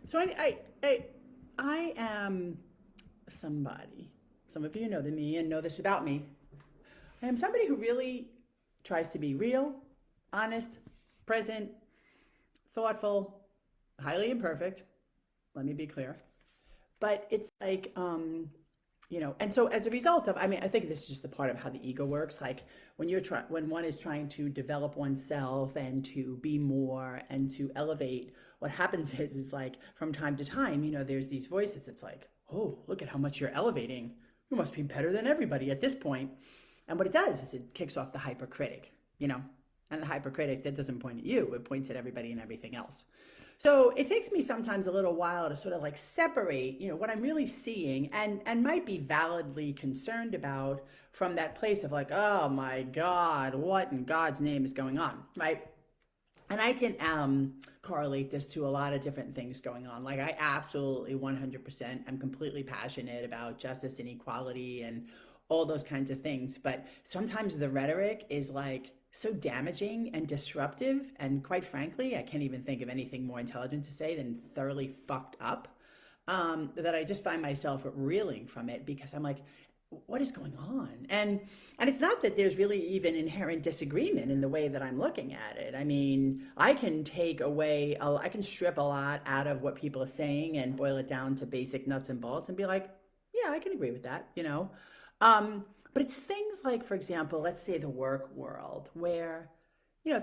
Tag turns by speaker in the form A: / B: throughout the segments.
A: So I am somebody. Some of you know me and know this about me. I am somebody who really tries to be real, honest, present, thoughtful, highly imperfect. Let me be clear. But it's like, and so as a result of, I mean, I think this is just a part of how the ego works. Like when one is trying to develop oneself and to be more and to elevate, what happens is like from time to time, there's these voices. It's like, oh, look at how much you're elevating. You must be better than everybody at this point. And what it does is it kicks off the hypercritic, you know, and the hypercritic that doesn't point at you, it points at everybody and everything else. So it takes me sometimes a little while to sort of like separate, what I'm really seeing and might be validly concerned about from that place of like, oh my God, what in God's name is going on, right? And I can correlate this to a lot of different things going on. Like I absolutely 100% am completely passionate about justice and equality and all those kinds of things. But sometimes the rhetoric is like so damaging and disruptive. And quite frankly, I can't even think of anything more intelligent to say than thoroughly fucked up. That I just find myself reeling from it because I'm like, what is going on? And it's not that there's really even inherent disagreement in the way that I'm looking at it. I mean, I can I can strip a lot out of what people are saying and boil it down to basic nuts and bolts and be like, yeah, I can agree with that. But it's things like, for example, let's say the work world where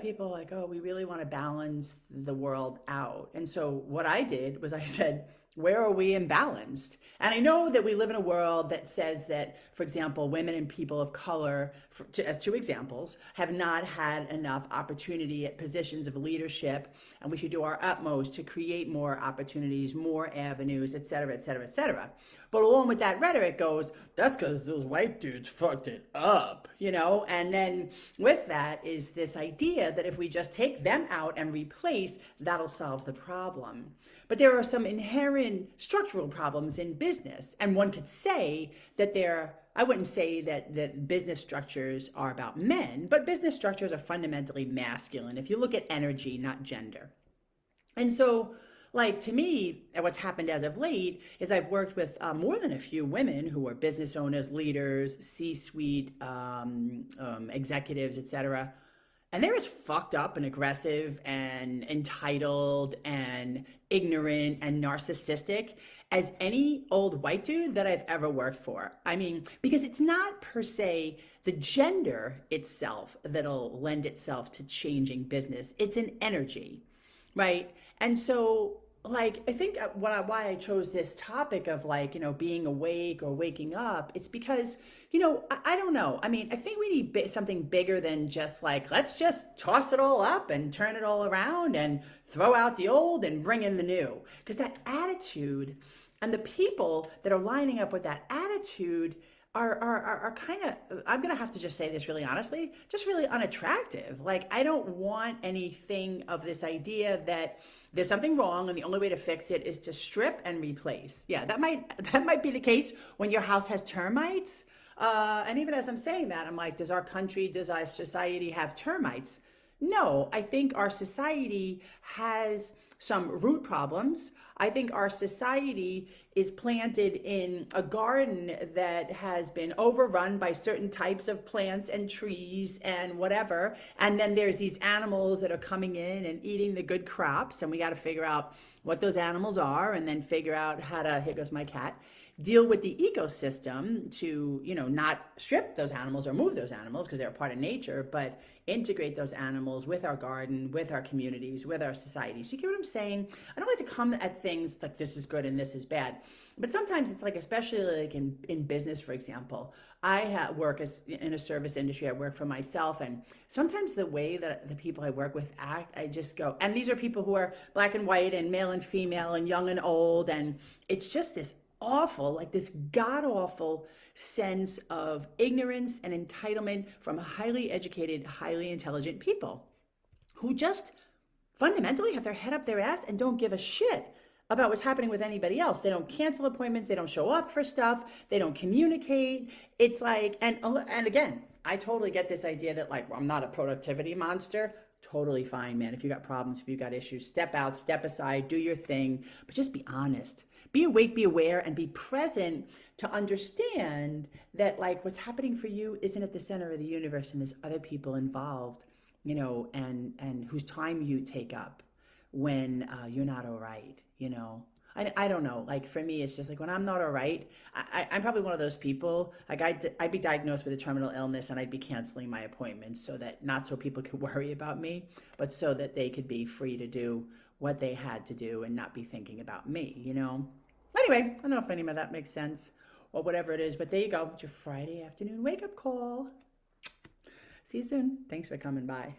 A: people are like, oh, we really want to balance the world out. And so what I did was I said, where are we imbalanced? And I know that we live in a world that says that, for example, women and people of color, as two examples, have not had enough opportunity at positions of leadership, and we should do our utmost to create more opportunities, more avenues, et cetera, et cetera, et cetera. But along with that rhetoric goes, that's because those white dudes fucked it up. And then with that is this idea that if we just take them out and replace, that'll solve the problem. But there are some inherent structural problems in business. And one could say that I wouldn't say that business structures are about men, but business structures are fundamentally masculine if you look at energy, not gender. And so, like, to me, what's happened as of late is I've worked with more than a few women who are business owners, leaders, C-suite executives, etc. And they're as fucked up and aggressive and entitled and ignorant and narcissistic as any old white dude that I've ever worked for. I mean, because it's not per se the gender itself that'll lend itself to changing business. It's an energy, right? And so like I think why I chose this topic of like being awake or waking up, it's because I don't know. I mean, I think we need something bigger than just like let's just toss it all up and turn it all around and throw out the old and bring in the new, because that attitude and the people that are lining up with that attitude are kind of, I'm gonna have to just say this really honestly, just really unattractive. Like I don't want anything of this idea that there's something wrong and the only way to fix it is to strip and replace. Yeah, that might be the case when your house has termites. And even as I'm saying that, I'm like, does our society have termites? No, I think our society has some root problems. I think our society is planted in a garden that has been overrun by certain types of plants and trees and whatever. And then there's these animals that are coming in and eating the good crops. And we got to figure out what those animals are and then figure out how to, here goes my cat, deal with the ecosystem to, not strip those animals or move those animals because they're a part of nature, but integrate those animals with our garden, with our communities, with our society. So you get what I'm saying? I don't like to come at things like this is good and this is bad. But sometimes it's like, especially like in business, for example, I work in a service industry. I work for myself. And sometimes the way that the people I work with act, I just go, and these are people who are black and white and male and female and young and old. And it's just this awful, like this god awful sense of ignorance and entitlement from highly educated, highly intelligent people who just fundamentally have their head up their ass and don't give a shit about what's happening with anybody else. They don't cancel appointments. They don't show up for stuff. They don't communicate. It's like, and again, I totally get this idea that like, well, I'm not a productivity monster. Totally fine, man. If you got problems, if you got issues, step out, step aside, do your thing, but just be honest. Be awake, be aware, and be present to understand that like what's happening for you isn't at the center of the universe and there's other people involved, and whose time you take up when you're not all right, you know. I don't know. Like for me, it's just like when I'm not all right, I'm probably one of those people. Like I'd be diagnosed with a terminal illness and I'd be canceling my appointments so that not so people could worry about me, but so that they could be free to do what they had to do and not be thinking about me, you know? Anyway, I don't know if any of that makes sense or whatever it is, but there you go. It's your Friday afternoon wake up call. See you soon. Thanks for coming by.